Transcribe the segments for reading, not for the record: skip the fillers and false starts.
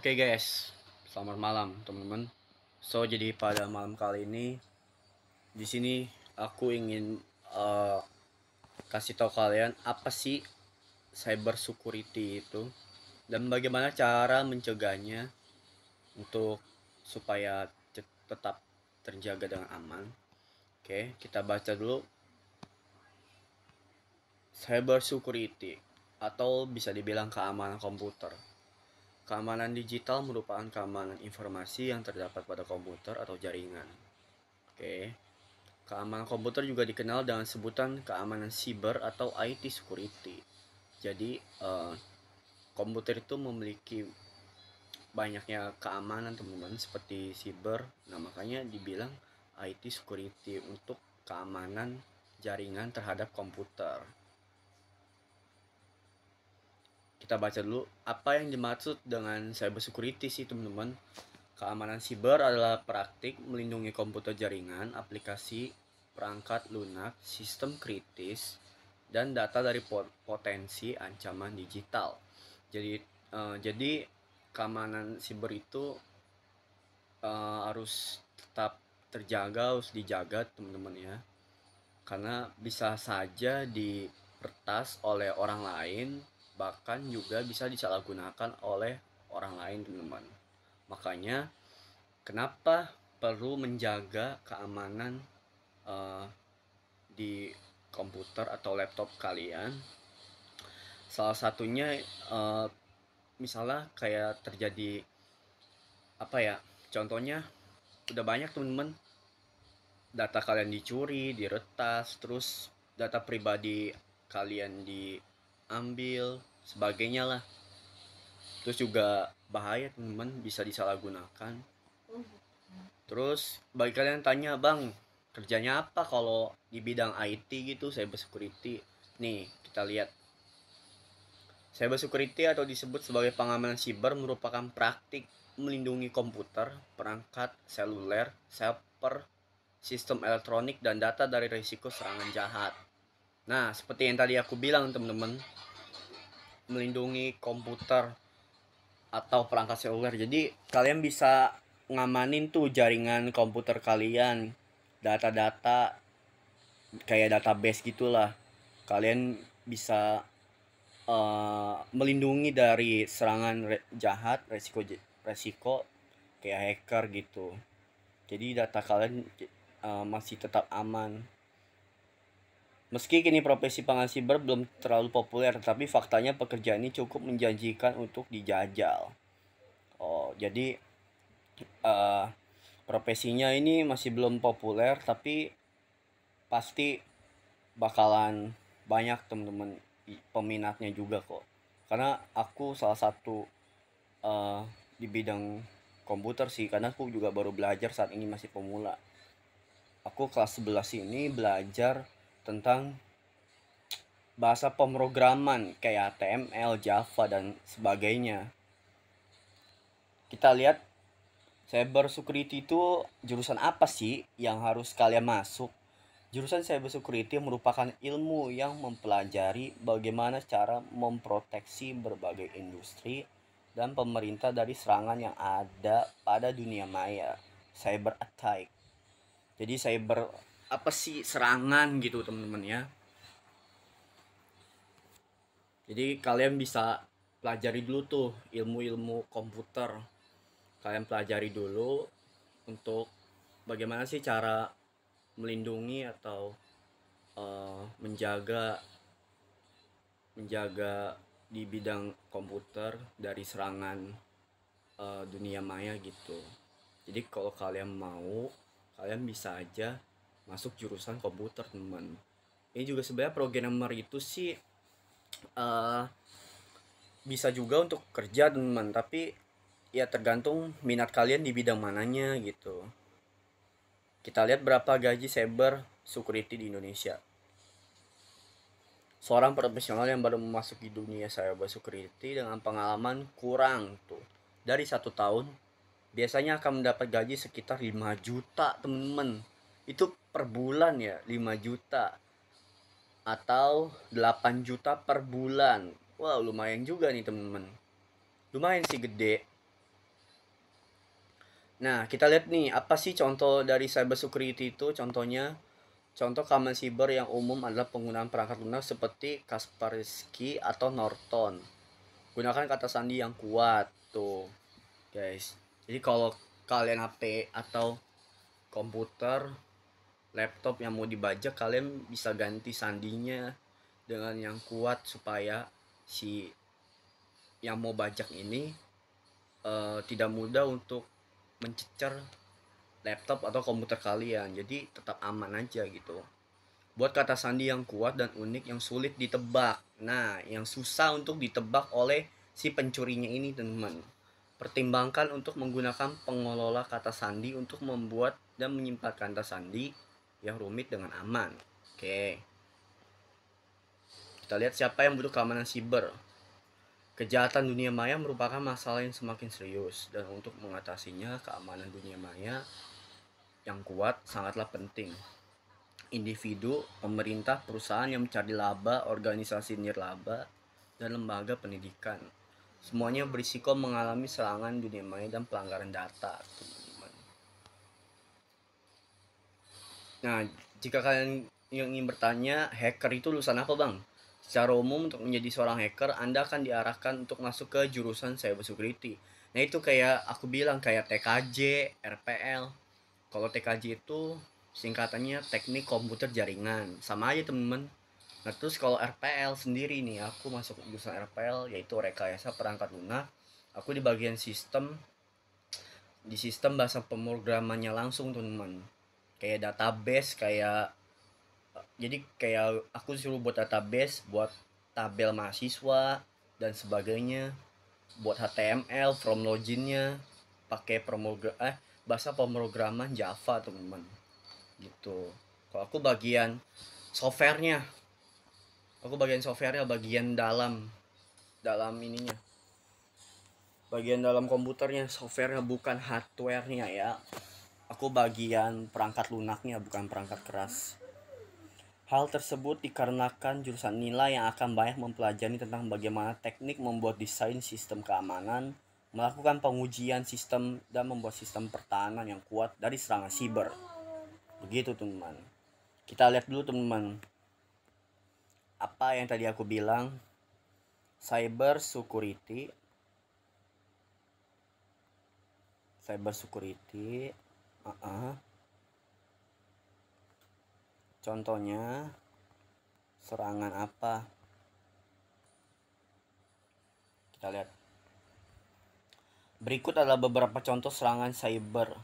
Oke guys, selamat malam teman-teman. Jadi pada malam kali ini di sini aku ingin eh, kasih tahu kalian apa sih cyber security itu dan bagaimana cara mencegahnya untuk supaya tetap terjaga dengan aman. Oke, kita baca dulu. Cyber security atau bisa dibilang keamanan komputer. Keamanan digital merupakan keamanan informasi yang terdapat pada komputer atau jaringan. Oke. Keamanan komputer juga dikenal dengan sebutan keamanan siber atau IT security. Jadi, komputer itu memiliki banyaknya keamanan teman-teman seperti siber. Nah, makanya dibilang IT security untuk keamanan jaringan terhadap komputer. Kita baca dulu apa yang dimaksud dengan cyber security sih teman-teman. Keamanan siber adalah praktik melindungi komputer jaringan, aplikasi, perangkat lunak, sistem kritis, dan data dari potensi ancaman digital. Jadi keamanan siber itu harus tetap terjaga, harus dijaga teman-teman ya. Karena bisa saja dipertas oleh orang lain, bahkan juga bisa disalahgunakan oleh orang lain teman-teman. Makanya kenapa perlu menjaga keamanan uh, di komputer atau laptop kalian? Salah satunya misalnya kayak terjadi apa ya? Contohnya udah banyak teman-teman data kalian dicuri, diretas, terus data pribadi kalian diambil, sebagainya lah. Terus juga bahaya teman-teman, bisa disalahgunakan. Terus bagi kalian tanya, bang kerjanya apa kalau di bidang IT gitu, cyber security? Nih kita lihat, cyber security atau disebut sebagai pengamanan siber merupakan praktik melindungi komputer, perangkat seluler, server, sistem elektronik, dan data dari risiko serangan jahat. Nah, seperti yang tadi aku bilang teman-teman, melindungi komputer atau perangkat seluler. Jadi kalian bisa ngamanin tuh jaringan komputer kalian, data-data kayak database gitulah. Kalian bisa melindungi dari serangan jahat, resiko kayak hacker gitu. Jadi data kalian masih tetap aman. Meski kini profesi pengaman siber belum terlalu populer, tetapi faktanya pekerjaan ini cukup menjanjikan untuk dijajal. Jadi uh, profesinya ini masih belum populer, tapi pasti bakalan banyak teman-teman peminatnya juga kok. Karena aku salah satu di bidang komputer sih, karena aku juga baru belajar saat ini, masih pemula. Aku kelas 11 ini belajar tentang bahasa pemrograman kayak HTML, Java, dan sebagainya. Kita lihat cyber security itu jurusan apa sih yang harus kalian masuk? Jurusan cyber security merupakan ilmu yang mempelajari bagaimana cara memproteksi berbagai industri dan pemerintah dari serangan yang ada pada dunia maya. Cyber attack. Jadi cyber apa sih serangan gitu teman-teman ya. Jadi kalian bisa pelajari dulu tuh ilmu-ilmu komputer. Kalian pelajari dulu untuk bagaimana sih cara melindungi atau menjaga di bidang komputer dari serangan dunia maya gitu. Jadi kalau kalian mau, kalian bisa aja masuk jurusan komputer teman. Ini juga sebenarnya programmer itu sih uh, bisa juga untuk kerja teman, tapi ya tergantung minat kalian di bidang mananya gitu. Kita lihat berapa gaji cyber security di Indonesia. Seorang profesional yang baru memasuki dunia cyber security dengan pengalaman kurang tuh dari 1 tahun biasanya akan mendapat gaji sekitar 5 juta temen-temen. Itu per bulan ya, 5 juta atau 8 juta per bulan. Wah lumayan juga nih temen-temen, lumayan sih gede. Nah, kita lihat nih, apa sih contoh dari cyber security itu? Contohnya, contoh keamanan siber yang umum adalah penggunaan perangkat lunak seperti Kaspersky atau Norton. Gunakan kata sandi yang kuat tuh, guys. Jadi kalau kalian HP atau komputer, laptop yang mau dibajak, kalian bisa ganti sandinya dengan yang kuat supaya si yang mau bajak ini tidak mudah untuk mencecer laptop atau komputer kalian. Jadi tetap aman aja gitu. Buat kata sandi yang kuat dan unik yang sulit ditebak. Nah, yang susah untuk ditebak oleh si pencurinya ini, teman-teman. Pertimbangkan untuk menggunakan pengelola kata sandi untuk membuat dan menyimpan kata sandi yang rumit dengan aman. Oke. Kita lihat siapa yang butuh keamanan siber. Kejahatan dunia maya merupakan masalah yang semakin serius, dan untuk mengatasinya, keamanan dunia maya yang kuat sangatlah penting. Individu, pemerintah, perusahaan yang mencari laba, organisasi nirlaba, dan lembaga pendidikan, semuanya berisiko mengalami serangan dunia maya dan pelanggaran data, teman-teman. Nah, jika kalian yang ingin bertanya, hacker itu lulusan apa, Bang? Secara umum, untuk menjadi seorang hacker, Anda akan diarahkan untuk masuk ke jurusan cyber security. Nah, itu kayak aku bilang, kayak TKJ, RPL. Kalau TKJ itu singkatannya teknik komputer jaringan. Sama aja, teman-teman. Nah, terus kalau RPL sendiri nih, aku masuk jurusan RPL, yaitu rekayasa perangkat lunak. Aku di bagian sistem, di sistem bahasa pemrogramannya langsung, teman-teman. Kayak database, kayak jadi kayak aku suruh buat database, buat tabel mahasiswa dan sebagainya, buat HTML, from loginnya, pakai bahasa pemrograman Java, teman-teman. Gitu. Kalau aku bagian softwarenya, bagian dalam ininya, bagian dalam komputernya, softwarenya bukan hardwarenya ya. Aku bagian perangkat lunaknya, bukan perangkat keras. Hal tersebut dikarenakan jurusan nilai yang akan banyak mempelajari tentang bagaimana teknik membuat desain sistem keamanan, melakukan pengujian sistem, dan membuat sistem pertahanan yang kuat dari serangan siber. Begitu, teman-teman. Kita lihat dulu, teman-teman, apa yang tadi aku bilang. Cyber security, contohnya serangan apa? Kita lihat. Berikut adalah beberapa contoh serangan siber.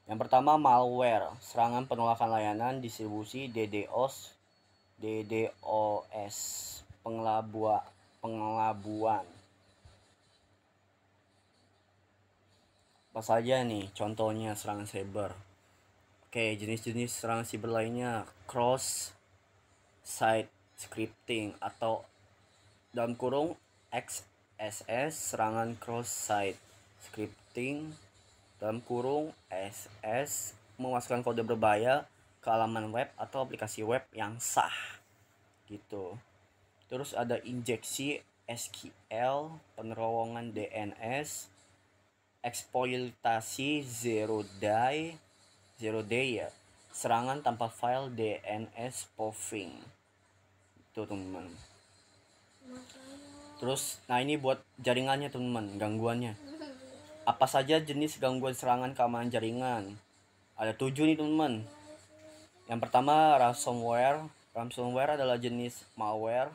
Yang pertama, malware, serangan penolakan layanan distribusi DDoS, pengelabuan. Apa saja nih contohnya serangan cyber? Oke, jenis-jenis serangan siber lainnya, cross site scripting atau dalam kurung XSS, serangan cross site scripting dalam kurung SS, memasukkan kode berbahaya ke halaman web atau aplikasi web yang sah gitu. Terus ada injeksi SQL, penerowongan DNS, eksploitasi zero day ya, serangan tanpa file DNS spoofing. Itu, teman-teman. Terus, nah ini buat jaringannya, teman-teman, gangguannya. Apa saja jenis gangguan serangan keamanan jaringan? Ada 7 nih, teman-teman. Yang pertama, ransomware. Ransomware adalah jenis malware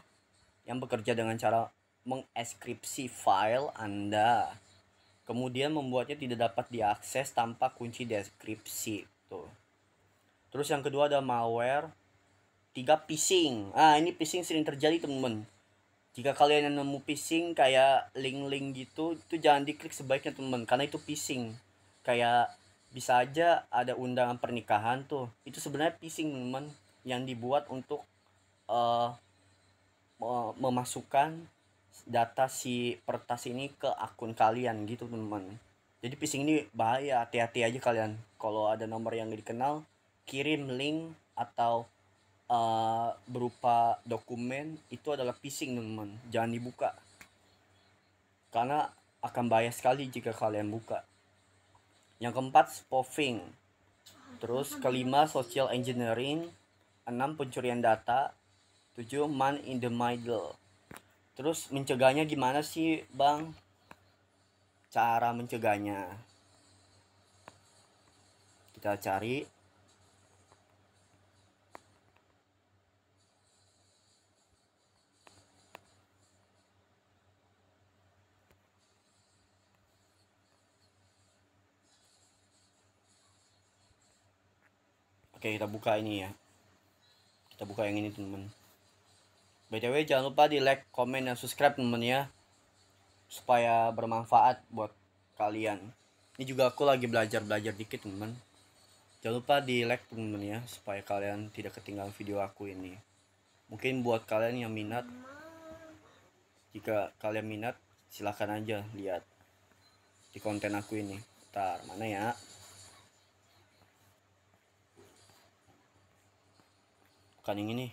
yang bekerja dengan cara mengeskripsi file Anda, kemudian membuatnya tidak dapat diakses tanpa kunci deskripsi. Tuh. Terus yang kedua ada malware. 3, phishing. Ini phishing sering terjadi, teman-teman. Jika kalian yang nemu phishing kayak link-link gitu, itu jangan diklik sebaiknya, teman-teman, karena itu phishing. Kayak bisa aja ada undangan pernikahan tuh. Itu sebenarnya phishing, teman-teman, yang dibuat untuk memasukkan data si pertas ini ke akun kalian gitu, teman-teman. Jadi phishing ini bahaya, hati-hati aja kalian. Kalau ada nomor yang dikenal, kirim link atau berupa dokumen, itu adalah phishing, teman-teman. Jangan dibuka. Karena akan bahaya sekali jika kalian buka. Yang keempat, spoofing. Terus kelima, social engineering. 6, pencurian data. 7, man in the middle. Terus mencegahnya gimana sih bang? Cara mencegahnya kita cari. Oke, kita buka ini ya. Kita buka yang ini teman. BTW jangan lupa di like, komen, dan subscribe teman ya, supaya bermanfaat buat kalian. Ini juga aku lagi belajar dikit teman. Jangan lupa di like teman ya, supaya kalian tidak ketinggalan video aku ini. Mungkin buat kalian yang minat, jika kalian minat silahkan aja lihat di konten aku ini. Ntar mana ya? Bukan yang ini.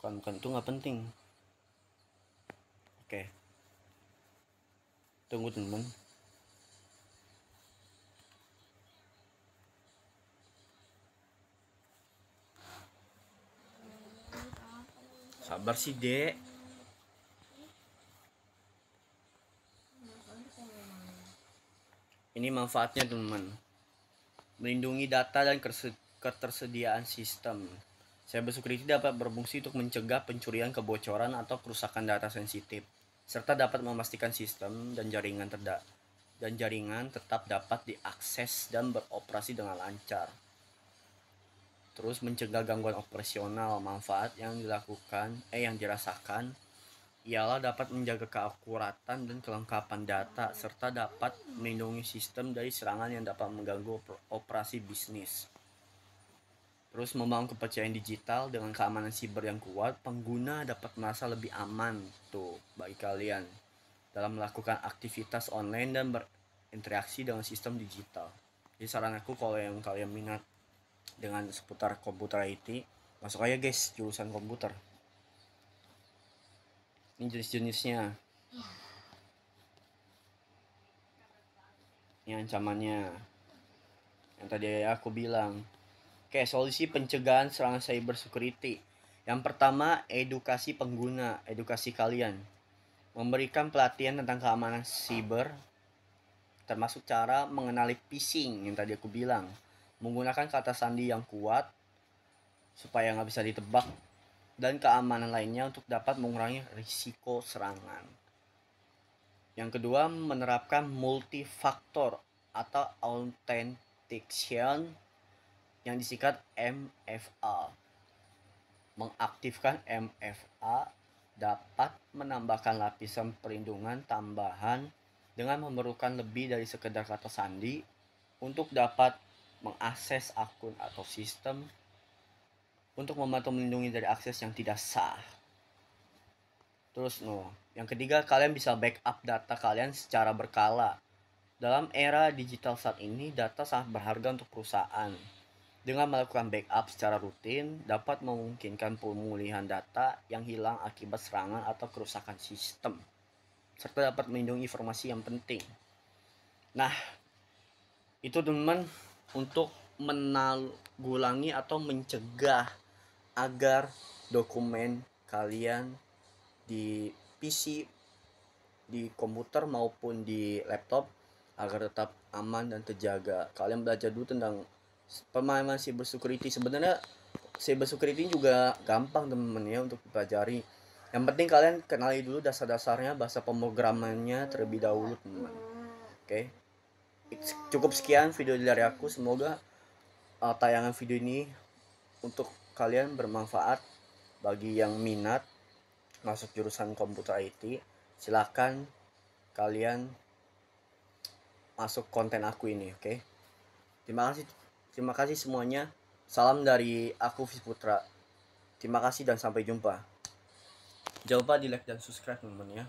Bukan itu nggak penting. Oke. Tunggu teman. Sabar sih dek. Ini manfaatnya teman. Melindungi data dan ketersediaan sistem. Cybersecurity dapat berfungsi untuk mencegah pencurian, kebocoran, atau kerusakan data sensitif, serta dapat memastikan sistem dan jaringan tetap dapat diakses dan beroperasi dengan lancar. Terus mencegah gangguan operasional. Manfaat yang dirasakan ialah dapat menjaga keakuratan dan kelengkapan data, serta dapat melindungi sistem dari serangan yang dapat mengganggu operasi bisnis. Terus membangun kepercayaan digital dengan keamanan siber yang kuat, pengguna dapat merasa lebih aman tuh bagi kalian dalam melakukan aktivitas online dan berinteraksi dengan sistem digital. Jadi saran aku kalau yang kalian minat dengan seputar komputer IT, masuk aja guys jurusan komputer. Ini jenis-jenisnya. Ini ancamannya yang tadi aku bilang. Oke, solusi pencegahan serangan cyber security. Yang pertama, edukasi pengguna, edukasi kalian. Memberikan pelatihan tentang keamanan siber, termasuk cara mengenali phishing yang tadi aku bilang. Menggunakan kata sandi yang kuat supaya nggak bisa ditebak, dan keamanan lainnya untuk dapat mengurangi risiko serangan. Yang kedua, menerapkan multifaktor atau authentication yang disingkat MFA. Mengaktifkan MFA dapat menambahkan lapisan perlindungan tambahan dengan memerlukan lebih dari sekedar kata sandi untuk dapat mengakses akun atau sistem, untuk membantu melindungi dari akses yang tidak sah. Terus yang ketiga, kalian bisa backup data kalian secara berkala. Dalam era digital saat ini, data sangat berharga untuk perusahaan. Dengan melakukan backup secara rutin, dapat memungkinkan pemulihan data yang hilang akibat serangan atau kerusakan sistem, serta dapat melindungi informasi yang penting. Nah, itu teman-teman untuk menanggulangi atau mencegah agar dokumen kalian di PC, di komputer maupun di laptop agar tetap aman dan terjaga. Kalian belajar dulu tentang pemahaman cyber security. Sebenarnya cyber security juga gampang teman-teman ya untuk dipelajari. Yang penting kalian kenali dulu dasar-dasarnya, bahasa pemrogramannya terlebih dahulu teman-teman. Oke. Cukup sekian video dari aku. Semoga tayangan video ini untuk kalian bermanfaat. Bagi yang minat masuk jurusan komputer IT, silakan kalian masuk konten aku ini, oke? Terima kasih semuanya. Salam dari aku Fisputra. Terima kasih dan sampai jumpa. Jangan lupa di like dan subscribe teman-teman ya.